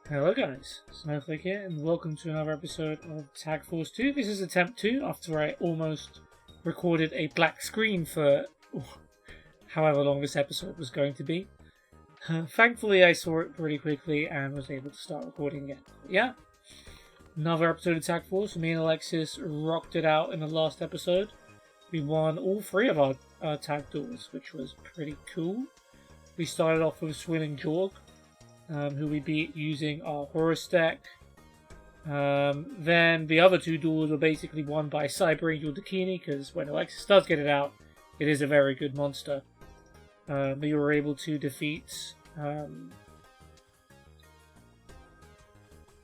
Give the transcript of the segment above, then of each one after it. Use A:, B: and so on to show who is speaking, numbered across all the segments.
A: Hello guys, Snowflake here, and welcome to another episode of Tag Force 2. This is attempt 2 after I almost recorded a black screen for however long this episode was going to be. Thankfully I saw it pretty quickly and was able to start recording again. But yeah, another episode of Tag Force. Me and Alexis rocked it out in the last episode. We won all three of our tag duels, which was pretty cool. We started off with Swilling Jorg, who we beat using our Horus deck. Then the other two duels were basically won by Cyber Angel Dakini, because when Alexis does get it out, it is a very good monster. We were able to defeat...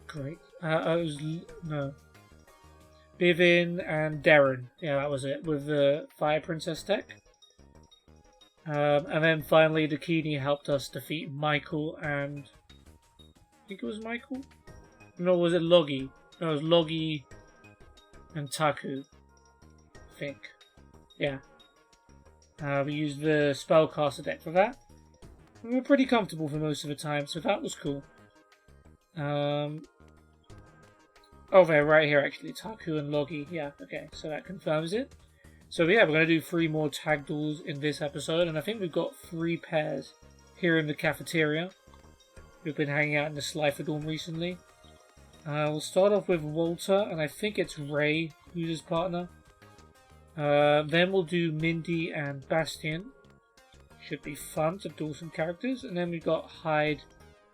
A: great. Bivin and Darren. Yeah, that was it, with the Fire Princess deck. And then finally, Dakini helped us defeat Michael and... I think it was Michael? No, was it Logi? No, it was Logi and Taku. I think. Yeah. We used the Spellcaster deck for that. We were pretty comfortable for most of the time, so that was cool. Oh, they're right here actually. Taku and Logi. Yeah, okay, so that confirms it. So yeah, we're going to do 3 more tag duels in this episode, and I think we've got 3 pairs here in the cafeteria. We've been hanging out in the Slifer dorm recently. We'll start off with Walter, and I think it's Ray who's his partner. Then we'll do Mindy and Bastion. Should be fun to duel some characters. And then we've got Hyde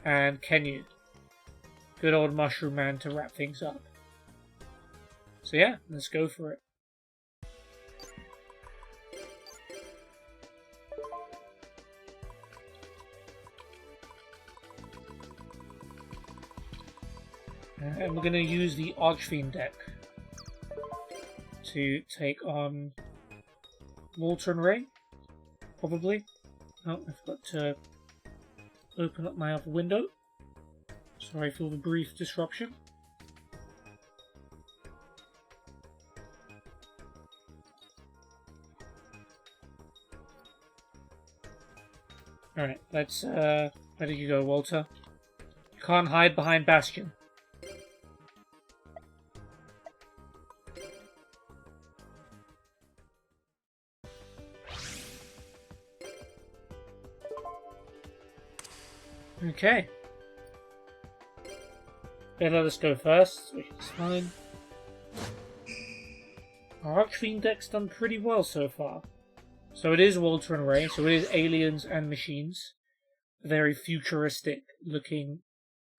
A: and Kenyu. Good old Mushroom Man to wrap things up. So yeah, let's go for it. And we're going to use the Archfiend deck to take on Walter and Ray, probably. Oh, I've got to open up my other window. Sorry for the brief disruption. Alright, let's, where did you go, Walter? You can't hide behind Bastion. Okay. They let us go first, which is fine. Our Archfiend deck's done pretty well so far. So it is Walter and Ray, so it is aliens and machines. A very futuristic looking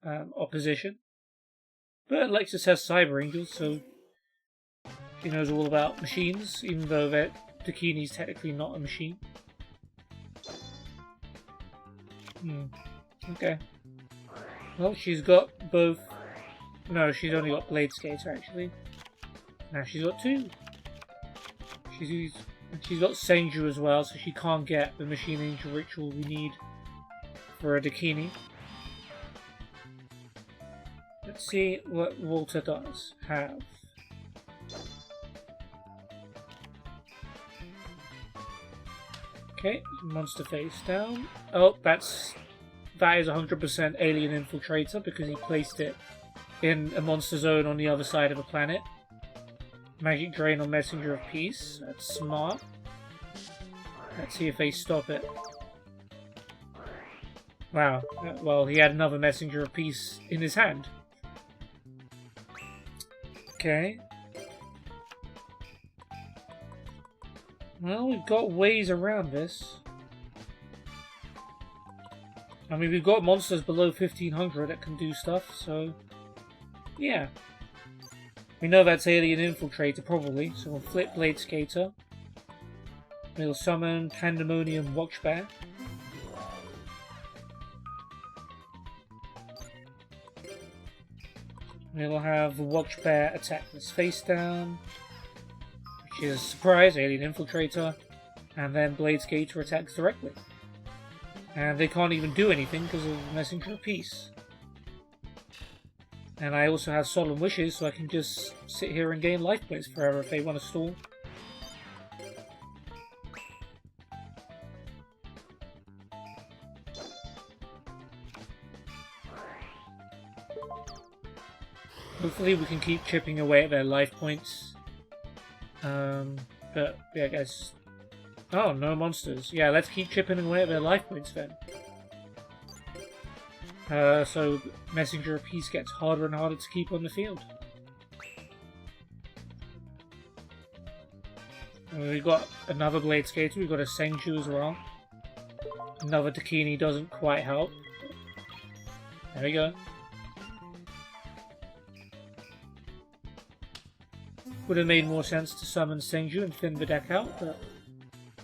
A: opposition. But Alexis has Cyber Angels, so she knows all about machines, even though Dakini's technically not a machine. Okay. Well, she's got both... No, she's only got Blade Skater, actually. Now she's got 2. She's got Senju as well, so she can't get the Machine Angel Ritual we need for a Dakini. Let's see what Walter does have. Okay, monster face down. Oh, that is 100% Alien Infiltrator because he placed it in a monster zone on the other side of the planet. Magic Drain on Messenger of Peace. That's smart. Let's see if they stop it. Wow. Well, he had another Messenger of Peace in his hand. Okay. Well, we've got ways around this. I mean, we've got monsters below 1500 that can do stuff, so... yeah. We know that's Alien Infiltrator, probably, so we'll flip Blade Skater. We'll summon Pandemonium Watchbear. We'll have the Watchbear attack this face down, which is, surprise, Alien Infiltrator, and then Blade Skater attacks directly. And they can't even do anything because of Messenger of Peace. And I also have Solemn Wishes, so I can just sit here and gain life points forever if they want to stall. Hopefully we can keep chipping away at their life points. But yeah, I guess... Oh, no monsters. Yeah, let's keep chipping away at their life points then. So Messenger of Peace gets harder and harder to keep on the field. We've got another Blade Skater, we've got a Senju as well. Another Dakini doesn't quite help. There we go. Would have made more sense to summon Senju and thin the deck out, but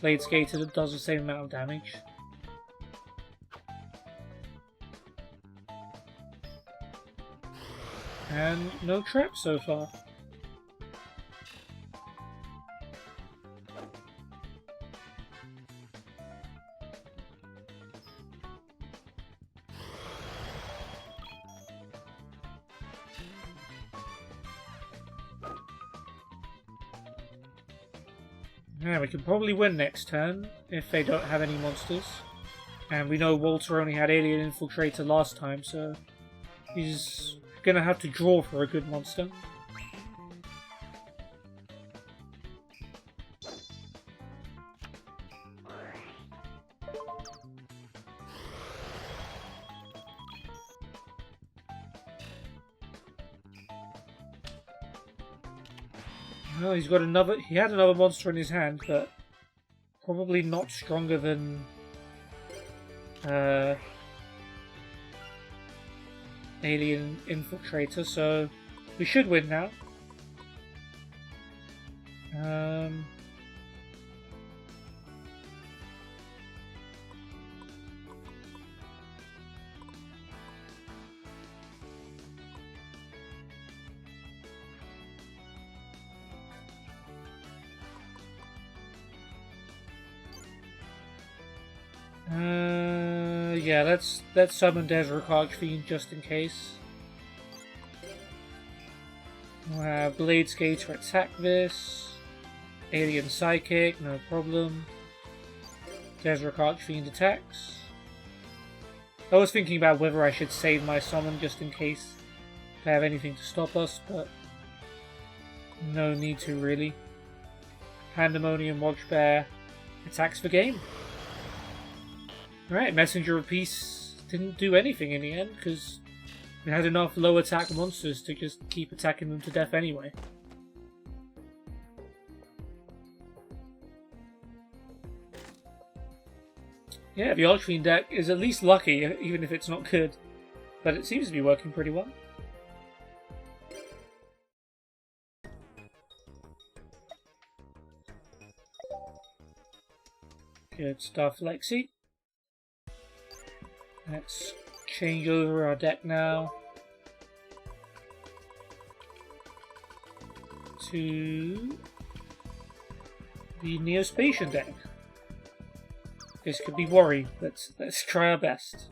A: Blade Skater does the same amount of damage. And no traps so far. Yeah, we can probably win next turn if they don't have any monsters. And we know Walter only had Alien Infiltrator last time, so he's gonna have to draw for a good monster. Well, he's got another. He had another monster in his hand, but probably not stronger than Alien Infiltrator. So we should win now. Yeah, let's summon Desert Archfiend just in case. We'll have Blade Skater attack this. Alien Psychic, no problem. Desert Archfiend attacks. I was thinking about whether I should save my summon just in case they have anything to stop us, but no need to really. Pandemonium Watchbear attacks the game. Alright, Messenger of Peace didn't do anything in the end, because we had enough low attack monsters to just keep attacking them to death anyway. Yeah, the Archfiend deck is at least lucky, even if it's not good. But it seems to be working pretty well. Good stuff, Lexi. Let's change over our deck now to the Neospatian deck. This could be worry. Let's try our best.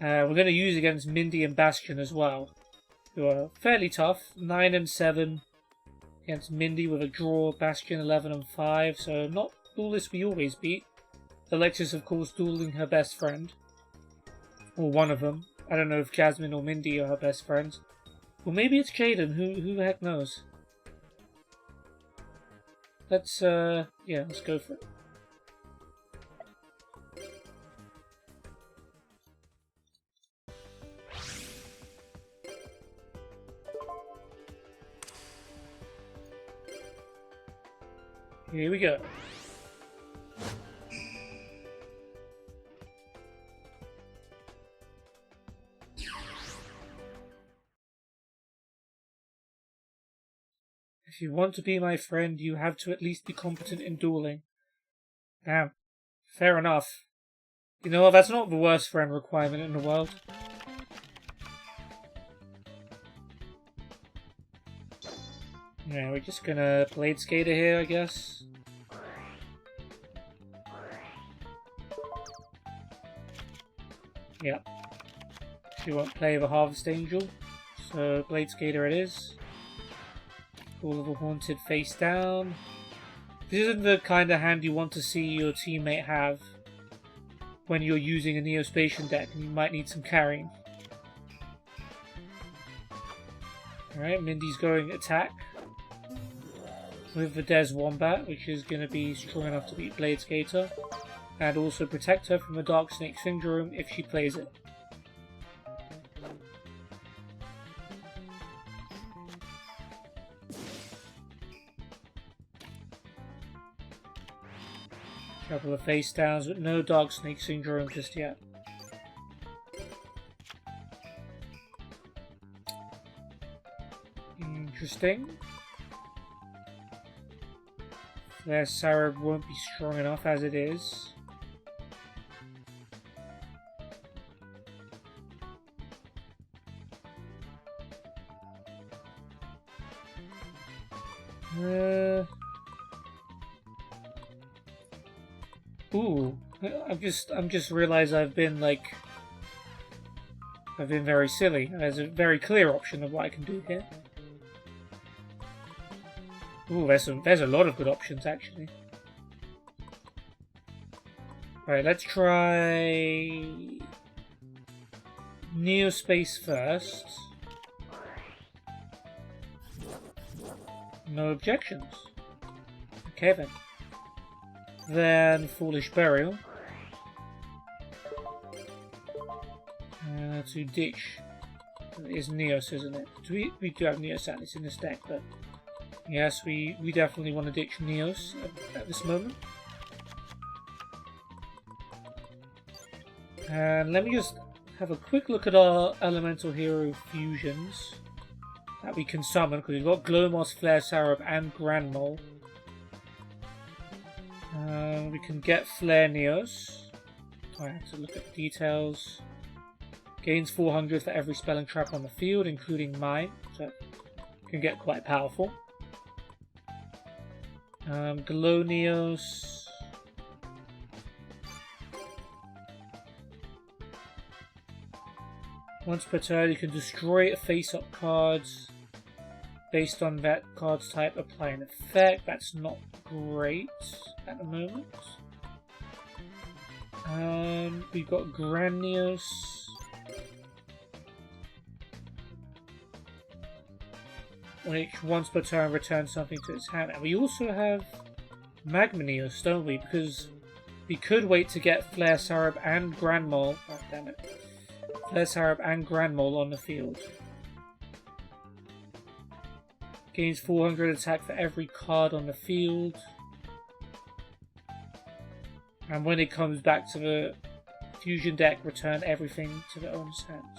A: We're going to use against Mindy and Bastion as well, who are fairly tough. 9 and 7 against Mindy with a draw. Bastion 11 and 5, so not duelists we always beat. Alexis, of course, dueling her best friend. Or one of them. I don't know if Jasmine or Mindy are her best friends. Or maybe it's Jaden, who the heck knows. Let's go for it. Here we go. If you want to be my friend, you have to at least be competent in dueling. Damn. Fair enough. You know what, that's not the worst friend requirement in the world. Yeah, we're just gonna Blade Skater here, I guess. Yep. She won't play the Harvest Angel, so Blade Skater it is. All of the Haunted face down. This isn't the kind of hand you want to see your teammate have when you're using a Neospatian deck and you might need some carrying. Alright, Mindy's going attack with the Des Wombat, which is going to be strong enough to beat Blade Skater, and also protect her from the Dark Snake Syndrome if she plays it. Couple of face downs, but no Dark Snake Syndrome just yet. Interesting. Their Sarab won't be strong enough as it is. Ooh, I'm just realized I've been very silly. There's a very clear option of what I can do here. Ooh, there's a lot of good options actually. Right, let's try Neospace first. No objections. Okay then. Then Foolish Burial. To ditch. It is Neos, isn't it? We do have Neos Atlas in this deck, but yes, we definitely want to ditch Neos at this moment. And let me just have a quick look at our Elemental Hero fusions that we can summon, because we've got Glowmoss, Flare Sarab, and Grand Mole. We can get Flare Neos. I have to look at the details. Gains 400 for every spell and trap on the field, including mine, so can get quite powerful. Glow Neos. Once per turn, you can destroy a face-up card. Based on that card's type, apply an effect. That's not great at the moment. We've got Grand Neos. Once per turn, return something to its hand. And we also have Magma Neos, don't we? Because we could wait to get Flare Sarab and Grand Mole. Oh, damn it. Flare Sarab and Grand Mole on the field. Gains 400 attack for every card on the field. And when it comes back to the fusion deck, return everything to the owner's hands.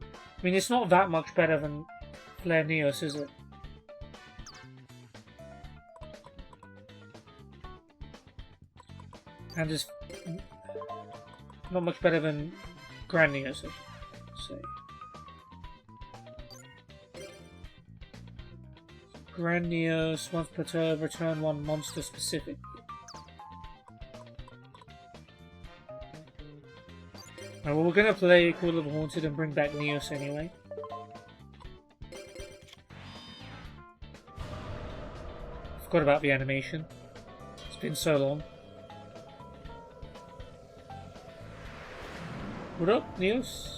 A: I mean, it's not that much better than Flare Neos, is it? And it's not much better than Grand Neos, I should say. Grand Neos, once per turn, return one monster specific. Right, well, we're gonna play Call of the Haunted and bring back Neos anyway. Forgot about the animation. It's been so long. What up, Neos?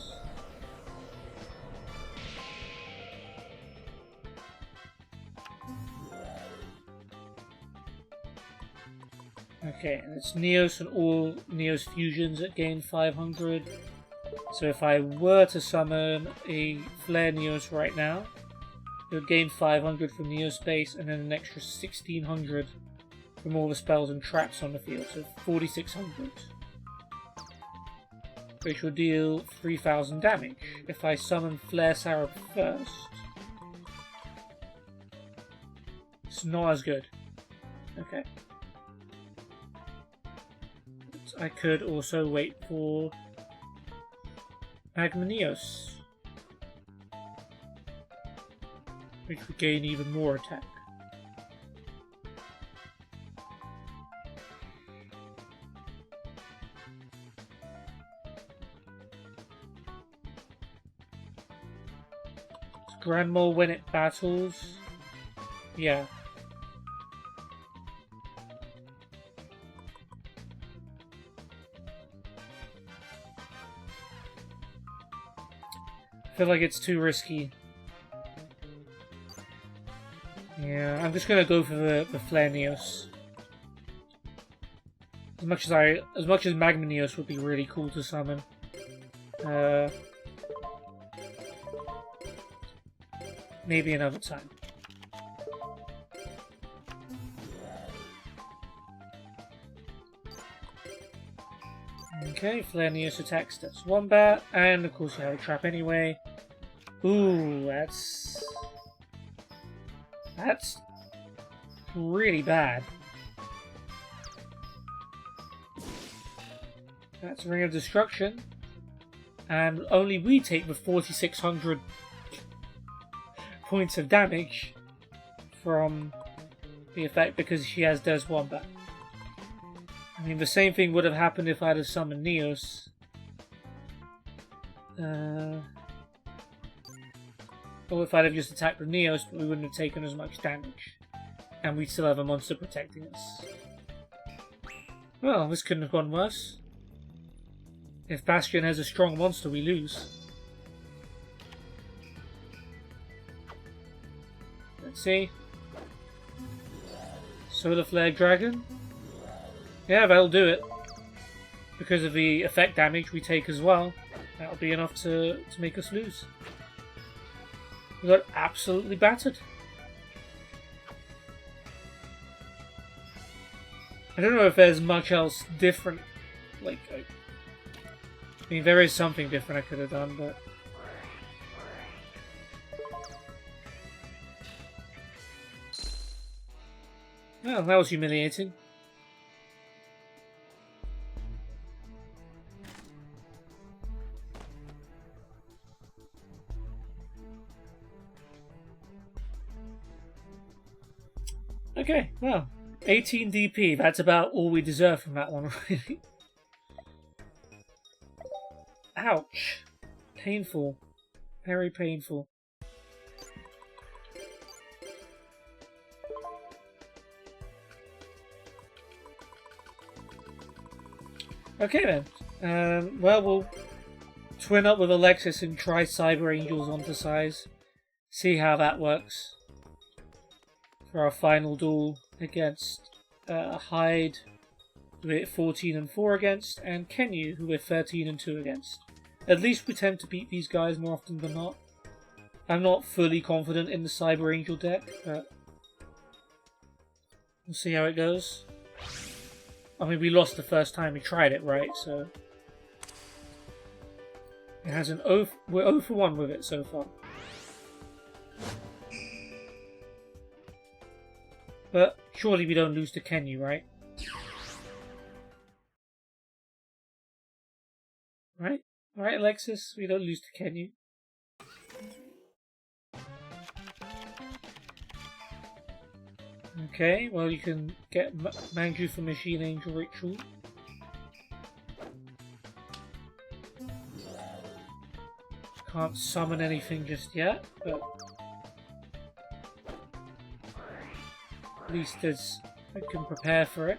A: Okay, and it's Neos and all Neos fusions that gain 500. So if I were to summon a Flare Neos right now, it would gain 500 from Neospace and then an extra 1600 from all the spells and traps on the field, so 4600. Which will deal 3000 damage. If I summon Flare Sarab first, it's not as good. Okay. I could also wait for Magma Neos, which would gain even more attack. Does Grand Mole when it battles? Yeah. I feel like it's too risky Yeah, I'm just gonna go for the Flare Neos. As much as Magma Neos would be really cool to summon. Maybe another time. Okay, Flare Neos attacks that's Wombat, and of course you have a trap anyway. Ooh, that's really bad. That's Ring of Destruction, and only we take the 4,600 points of damage from the effect because she has Des Wombat. I mean, the same thing would have happened if I'd have summoned Neos. Or if I'd have just attacked with Neos, but we wouldn't have taken as much damage. And we'd still have a monster protecting us. Well, this couldn't have gone worse. If Bastion has a strong monster, we lose. Let's see. Solar Flare Dragon. Yeah, that'll do it. Because of the effect damage we take as well, that'll be enough to make us lose. We got absolutely battered. I don't know if there's much else different. Like, I mean, there is something different I could have done, but... Well, that was humiliating. Okay, well, 18 DP, that's about all we deserve from that one, really. Ouch. Painful. Very painful. Okay then. Well, we'll twin up with Alexis and try Cyber Angels onto size. See how that works. For our final duel against Hyde, who we're 14 and 4 against, and Kenyu, who we're 13 and 2 against. At least we tend to beat these guys more often than not. I'm not fully confident in the Cyber Angel deck, but we'll see how it goes. I mean, we lost the first time we tried it, right? So it has an we're 0 for 1 with it so far. But surely we don't lose to Kenyu, right? Right? Right, Alexis? We don't lose to Kenyu. Okay, well you can get Manju for Machine Angel Ritual. Can't summon anything just yet, but at least I can prepare for it.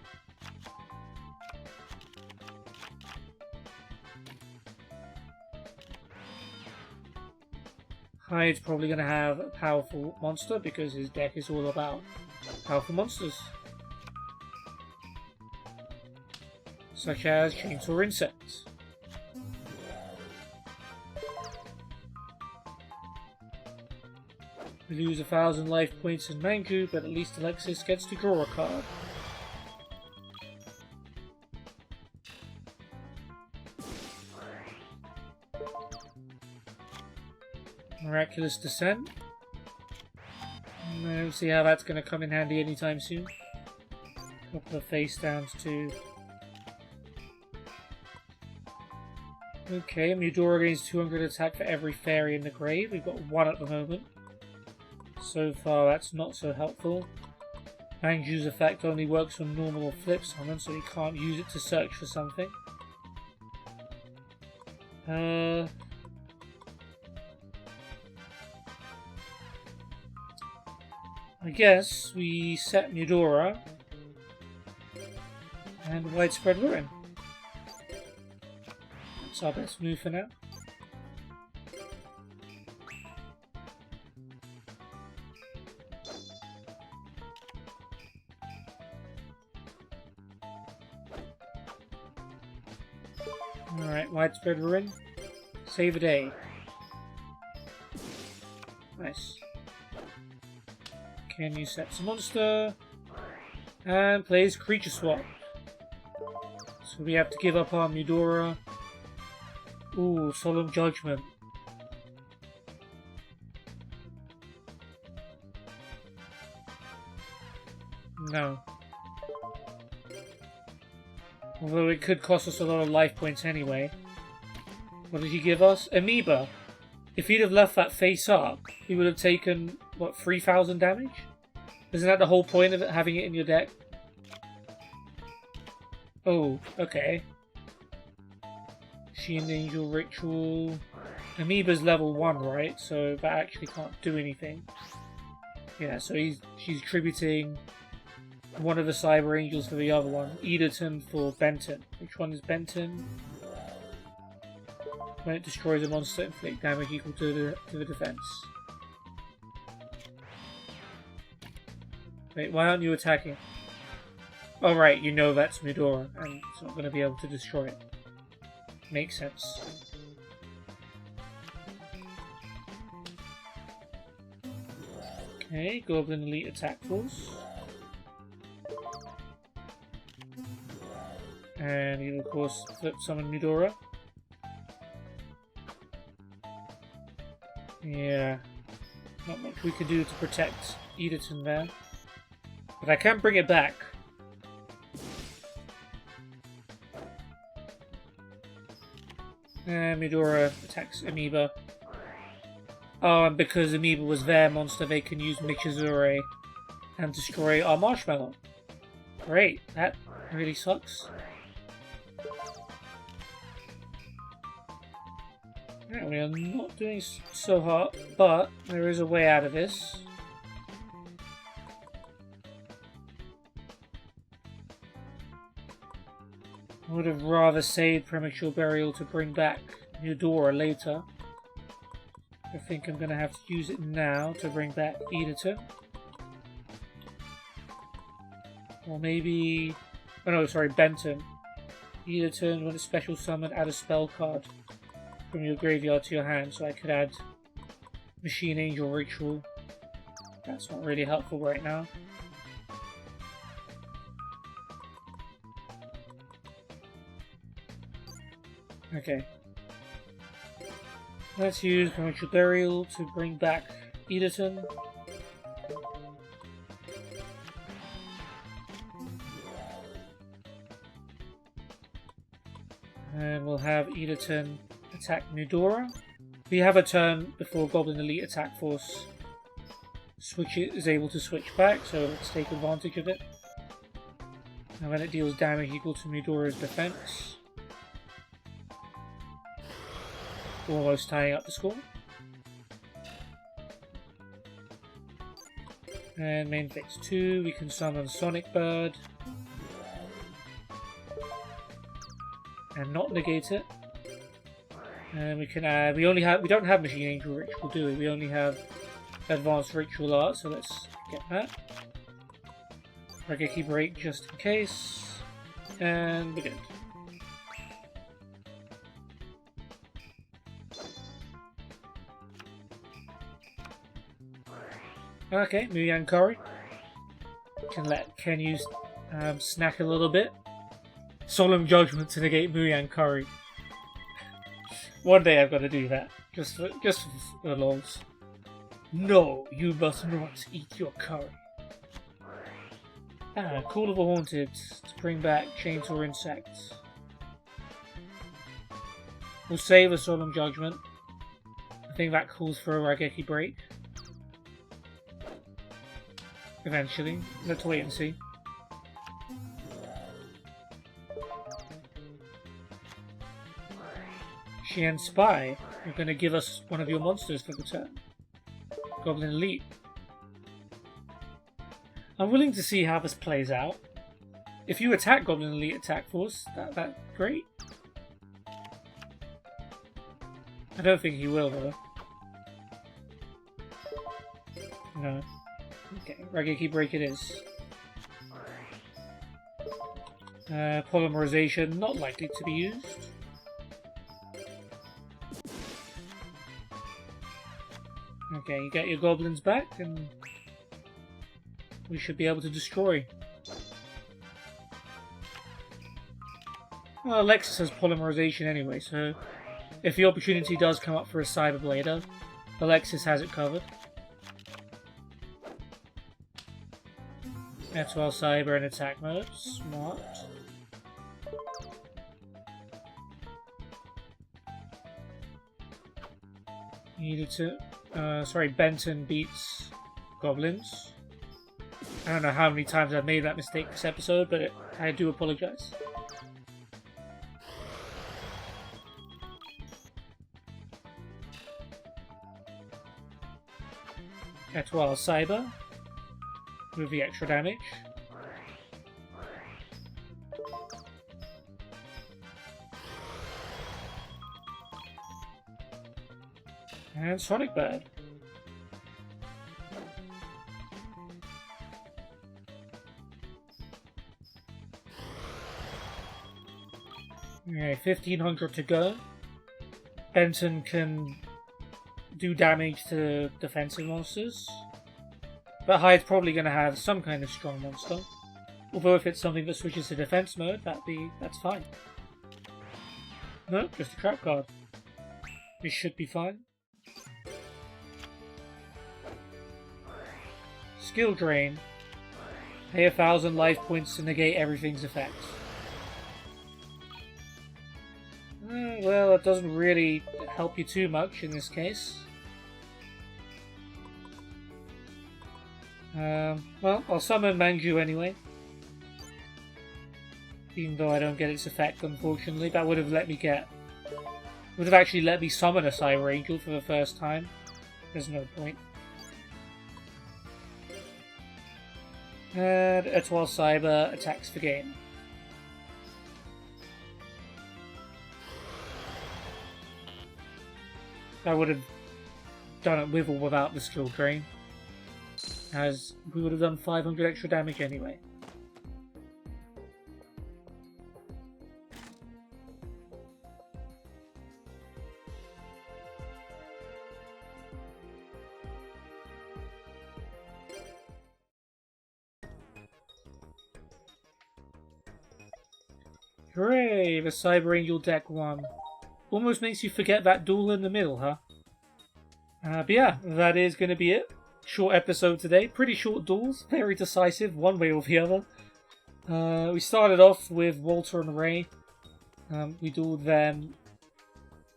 A: Hyde's probably going to have a powerful monster because his deck is all about powerful monsters. Such as Chainsaw Insects. We lose 1,000 life points in Manju, but at least Alexis gets to draw a card. Miraculous Descent. We'll see how that's going to come in handy anytime soon. Couple of face downs too. Okay, Mudora gains 200 attack for every fairy in the grave. We've got 1 at the moment. So far that's not so helpful. Manju's effect only works on normal or flip summon, so we can't use it to search for something. I guess we set Mudora and Widespread Ruin. That's our best move for now. Alright, widespread ruin. Save a day. Nice. Can you set a monster? And plays creature swap. So we have to give up our Mudora. Ooh, Solemn Judgment. No. Although it could cost us a lot of life points anyway. What did he give us? Amoeba. If he'd have left that face up, he would have taken, what, 3,000 damage? Isn't that the whole point of it, having it in your deck? Oh, okay. Machine Angel Ritual. Amoeba's level 1, right? So that actually can't do anything. Yeah, so she's tributing one of the Cyber Angels for the other one. Editon for Benton. Which one is Benton? When it destroys a monster, inflict damage equal to the defense. Wait, why aren't you attacking? Oh right, you know that's Mudora, and it's not going to be able to destroy it. Makes sense. Okay, Goblin Elite Attack Force. And you of course flip summon Mudora. Yeah, not much we can do to protect Editon there. But I can bring it back. And Mudora attacks Amoeba. Oh, and because Amoeba was their monster, they can use Michizure and destroy our Marshmallow. Great, that really sucks. Yeah, we are not doing so hot, but there is a way out of this. I would have rather saved Premature Burial to bring back Eudora later. I think I'm going to have to use it now to bring back Editor. Or maybe... oh no, sorry, Benton. Editor, when it's special summon, add a spell card from your graveyard to your hand, so I could add Machine Angel Ritual. That's not really helpful right now. Okay. Let's use Premature Burial to bring back Editon. And we'll have Editon attack Mudora. We have a turn before Goblin Elite Attack Force is able to switch back, so let's take advantage of it. And when it deals damage equal to Mudora's defense. Almost tying up the score. And main phase 2, we can summon Sonic Bird. And not negate it. And we can add, we don't have Machine Angel Ritual, do we? We only have Advanced Ritual Art, so let's get that. Regeki Break just in case. And we're good. Okay, Muyan Curry. Can let Kenyu snack a little bit. Solemn Judgment to negate Muyan Curry. One day I've got to do that. Just for the lols. No, you must not eat your curry. Ah, Call of the Haunted to bring back Chainsaw Insects. We'll save a Solemn Judgment. I think that calls for a Rageki Break. Eventually. Let's wait and see. Xian Spy, you're going to give us one of your monsters for the turn. Goblin Elite. I'm willing to see how this plays out. If you attack Goblin Elite Attack Force, that's great. I don't think he will though. No. Okay, Rageki Break it is. Polymerization, not likely to be used. Okay, you get your goblins back, and we should be able to destroy. Well, Alexis has polymerization anyway, so if the opportunity does come up for a Cyber Blader, Alexis has it covered. That's well, Cyber in attack mode. Smart. Needed to... sorry, Benton beats Goblins. I don't know how many times I've made that mistake this episode, but I do apologize. That's well, Cyber with the extra damage. And Sonic Bird. Okay, 1500 to go. Benton can do damage to defensive monsters. But Hyde's probably going to have some kind of strong monster. Although if it's something that switches to defense mode, that's fine. Nope, just a trap card. This should be fine. Skill Drain. Pay 1,000 life points to negate everything's effects. Well, that doesn't really help you too much in this case. Well, I'll summon Manju anyway. Even though I don't get its effect, unfortunately. That would have let me get... would have actually let me summon a Cyber Angel for the first time. There's no point. And Etoile Cyber attacks the game. I would have done it with or without the skill drain, as we would have done 500 extra damage anyway. Hooray! The Cyber Angel deck won. Almost makes you forget that duel in the middle, huh? But yeah, that is going to be it. Short episode today. Pretty short duels. Very decisive, one way or the other. We started off with Walter and Ray. We dueled them...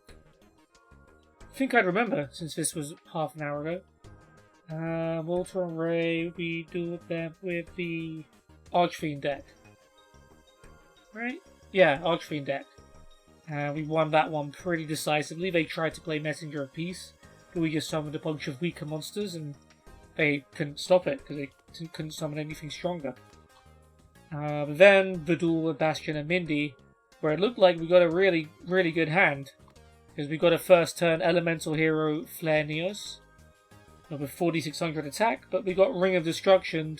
A: I think I'd remember, since this was half an hour ago. Walter and Ray, we dueled them with the Archfiend deck. Right? Yeah, Archfiend deck. We won that one pretty decisively. They tried to play Messenger of Peace, but we just summoned a bunch of weaker monsters and they couldn't stop it because they couldn't summon anything stronger. Then the duel with Bastion and Mindy, where it looked like we got a really, really good hand. Because we got a first turn Elemental Hero Flare Neos with 4600 attack, but we got Ring of Destruction,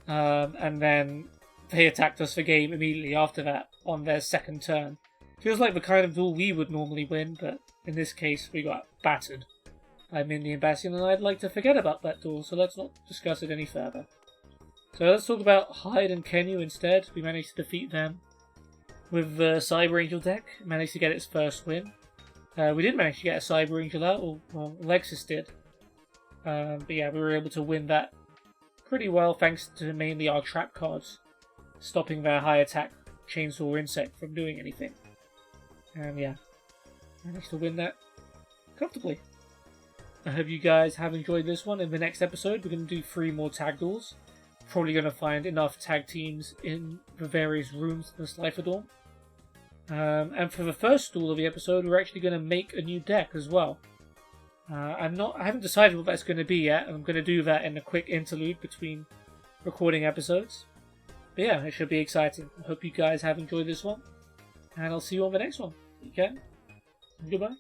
A: and then they attacked us for game immediately after that on their second turn. Feels like the kind of duel we would normally win, but in this case we got battered by Mindy and Bastion, and I'd like to forget about that duel, so let's not discuss it any further. So let's talk about Hyde and Kenyu instead. We managed to defeat them with the Cyber Angel deck, managed to get its first win. We did manage to get a Cyber Angel out, or well, Alexis did. But yeah, we were able to win that pretty well thanks to mainly our trap cards, stopping their high attack Chainsaw Insect from doing anything. And yeah, managed to win that comfortably. I hope you guys have enjoyed this one. In the next episode, we're going to do 3 more tag duels. Probably going to find enough tag teams in the various rooms in the Slifer Dorm. And for the first duel of the episode, we're actually going to make a new deck as well. I haven't decided what that's going to be yet. I'm going to do that in a quick interlude between recording episodes. But yeah, it should be exciting. I hope you guys have enjoyed this one. And I'll see you on the next one. Okay? Goodbye.